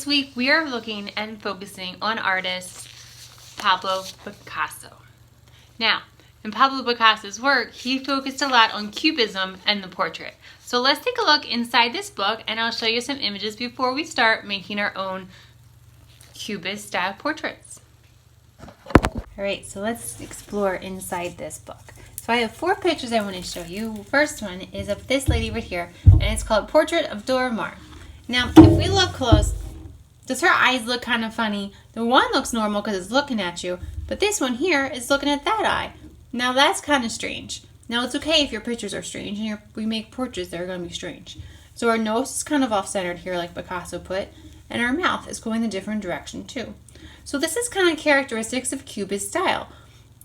this week we are looking and focusing on artist Pablo Picasso. Now, in Pablo Picasso's work, he focused a lot on Cubism and the portrait. So let's take a look inside this book and I'll show you some images before we start making our own Cubist style portraits. Alright, so let's explore inside this book. So I have 4 pictures I want to show you. First one is of this lady right here, and it's called Portrait of Dora Maar. Now, if we look close, does her eyes look kind of funny? The one looks normal because it's looking at you, but this one here is looking at that eye. Now that's kind of strange. Now it's okay if your pictures are strange, and we make portraits that are going to be strange. So our nose is kind of off-centered here like Picasso put, and our mouth is going a different direction too. So this is kind of characteristics of Cubist style.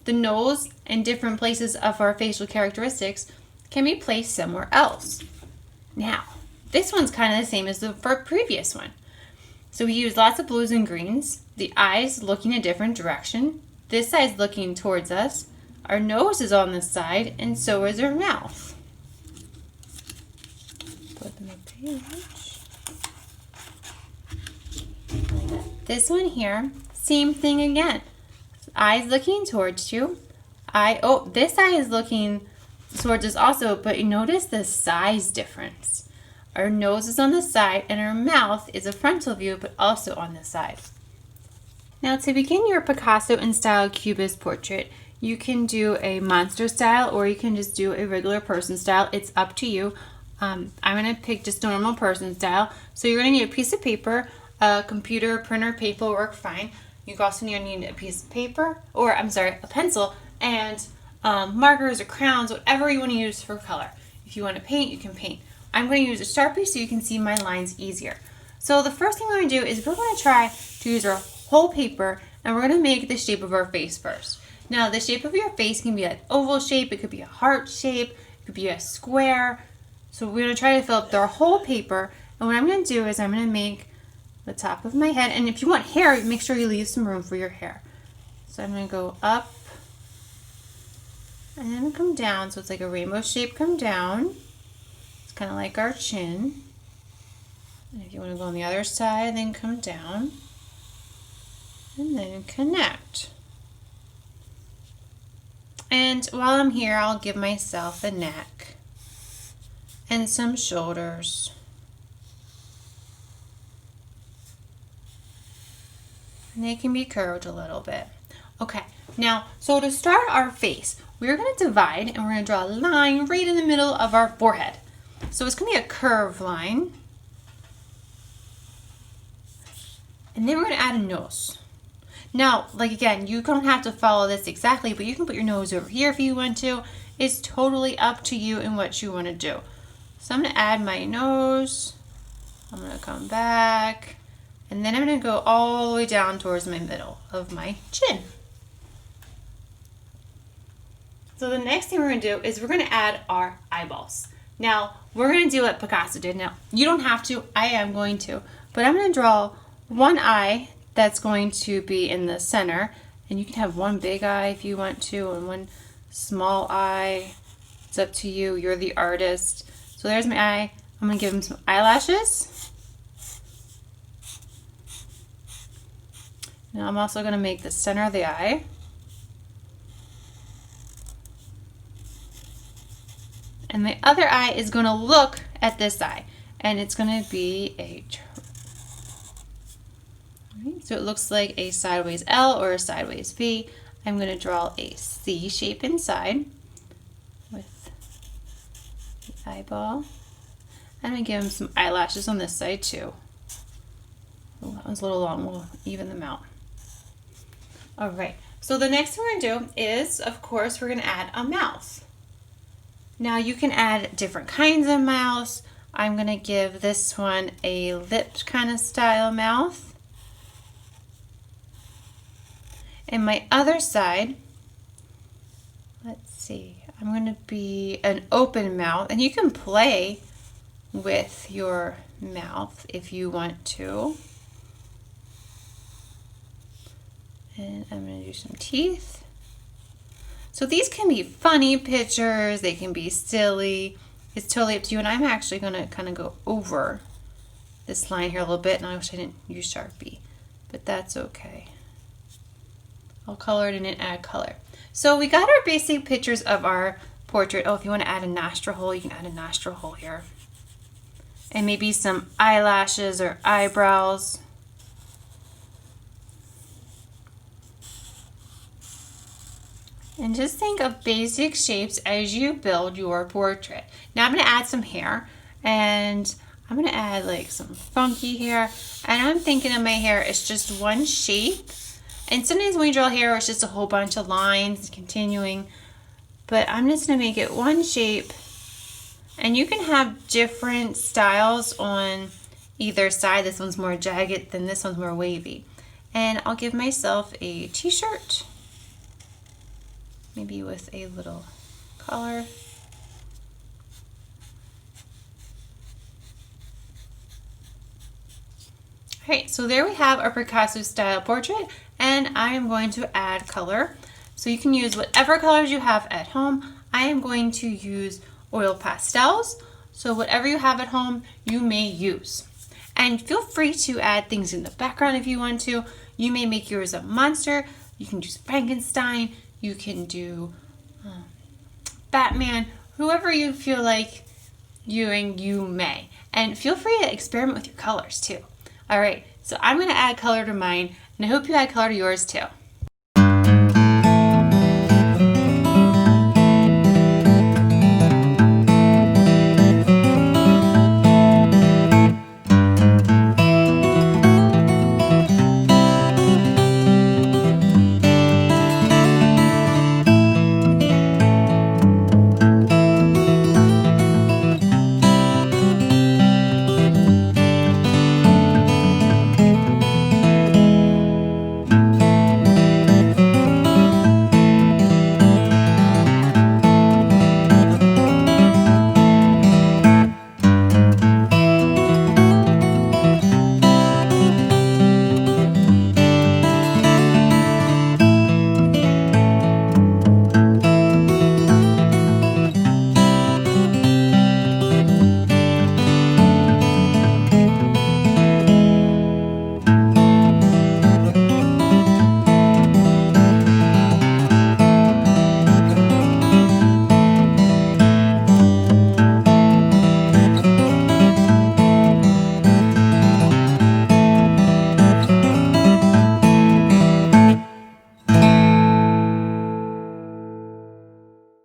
The nose and different places of our facial characteristics can be placed somewhere else. Now, this one's kind of the same as the previous one. So we use lots of blues and greens. The eyes looking a different direction. This side's looking towards us. Our nose is on this side, and so is our mouth. Flip my page. Like that. This one here, same thing again. Eyes looking towards you. This eye is looking towards us also, but you notice the size difference. Our nose is on the side and our mouth is a frontal view, but also on the side. Now to begin your Picasso in style Cubist portrait, you can do a monster style or you can just do a regular person style. It's up to you. I'm going to pick just a normal person style. So you're going to need a piece of paper, a computer, printer, paper will work fine. You also need a piece of paper, a pencil, and markers or crowns, whatever you want to use for color. If you want to paint, you can paint. I'm going to use a Sharpie so you can see my lines easier. So the first thing we're going to do is we're going to try to use our whole paper, and we're going to make the shape of our face first. Now the shape of your face can be an oval shape, it could be a heart shape, it could be a square. So we're going to try to fill up our whole paper, and what I'm going to do is I'm going to make the top of my head, and if you want hair, make sure you leave some room for your hair. So I'm going to go up and then come down, so it's like a rainbow shape come down. It's kind of like our chin. And if you want to go on the other side, then come down and then connect. And while I'm here, I'll give myself a neck and some shoulders. And they can be curved a little bit. Okay, now, so to start our face, we're going to divide and we're going to draw a line right in the middle of our forehead. So it's going to be a curved line. And then we're going to add a nose. Now, like again, you don't have to follow this exactly, but you can put your nose over here if you want to. It's totally up to you and what you want to do. So I'm going to add my nose. I'm going to come back. And then I'm going to go all the way down towards my middle of my chin. So the next thing we're going to do is we're going to add our eyeballs. Now, we're going to do what Picasso did. Now, you don't have to. I am going to. But I'm going to draw one eye that's going to be in the center. And you can have one big eye if you want to and one small eye. It's up to you. You're the artist. So there's my eye. I'm going to give him some eyelashes. Now I'm also going to make the center of the eye. And the other eye is going to look at this eye. And it's going to be so it looks like a sideways L or a sideways V. I'm going to draw a C shape inside with the eyeball. I'm going to give him some eyelashes on this side too. Oh, that one's a little long. We'll even them out. All right, so the next thing we're going to do is, of course, we're going to add a mouth. Now you can add different kinds of mouths. I'm going to give this one a lipped kind of style mouth. And my other side, let's see, I'm going to be an open mouth. And you can play with your mouth if you want to. And I'm going to do some teeth. So these can be funny pictures, they can be silly. It's totally up to you. And I'm actually going to kind of go over this line here a little bit, and I wish I didn't use Sharpie, but that's okay. I'll color it in and add color. So we got our basic pictures of our portrait. Oh, if you want to add a nostril hole, you can add a nostril hole here. And maybe some eyelashes or eyebrows. And just think of basic shapes as you build your portrait. Now I'm going to add some hair, and I'm going to add like some funky hair. And I'm thinking of my hair as just one shape. And sometimes when you draw hair, it's just a whole bunch of lines continuing. But I'm just going to make it one shape. And you can have different styles on either side. This one's more jagged, then this one's more wavy. And I'll give myself a t-shirt. Maybe with a little collar. Alright, so there we have our Picasso style portrait, and I am going to add color. So you can use whatever colors you have at home. I am going to use oil pastels, so whatever you have at home you may use. And feel free to add things in the background if you want to. You may make yours a monster, you can do Frankenstein, you can do Batman, whoever you feel like you may. And feel free to experiment with your colors too. Alright, so I'm going to add color to mine, and I hope you add color to yours too.